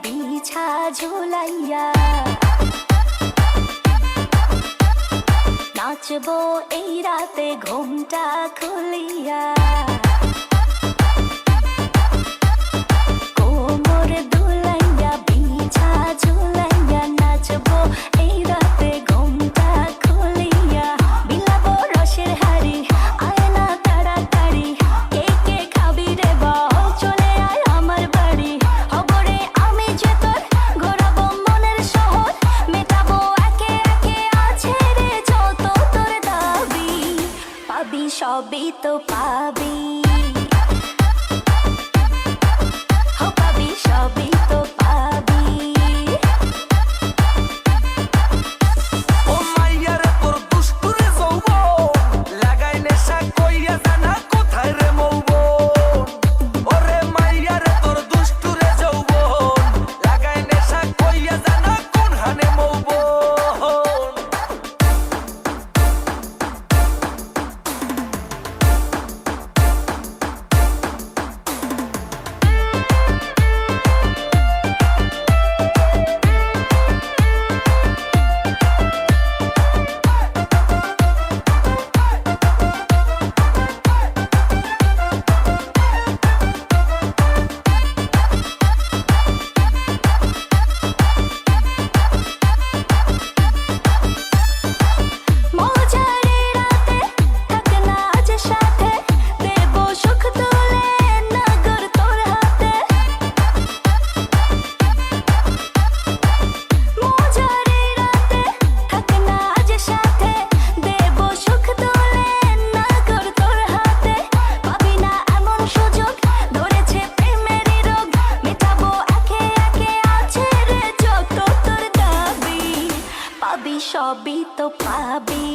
বিছা ঝুলাইয়া নাচবো এই রাতে ঘুমটা খুলিয়া কোমর দুলাইয়া বিছা ঝুলাইয়া নাচবো এই রাতে ঘুমটা খুলিয়া বিলাবো রসের হাড়ি আয়না তাড়াতাড়ি কে কে খাবি রে বল চলে আয় আমার বাড়ি হবরে আমি যে তোর ঘোরাবো মনের শহর মেটাবো একে একে আছে রে যত তোর দাবি পাবি সবই তো পাবি সবই তো পাবি ও মাইয়ারে তোর দুষ্টুরে যৌবন লাগাই নেশা কইয়া জানা কোথায় রে মৌবন ওরে মাইয়ারে তোর দুষ্টুরে যৌবন লাগাই নেশা কইয়া জানা কোন হানে মৌবন মজারে রাতে থাক না আজ সাথে দেবো সুখ তুলে নগর তোর হাতে মজারে রাতে থাক না আজ সাথে দেবো সুখ তুলে নগর তোর হাতে পাবি না এমন সুযোগ ধরেছে প্রেমেরই রোগ মেটাবো একে একে আছে রে যত তোর দাবি পাবি সবই তো পাবি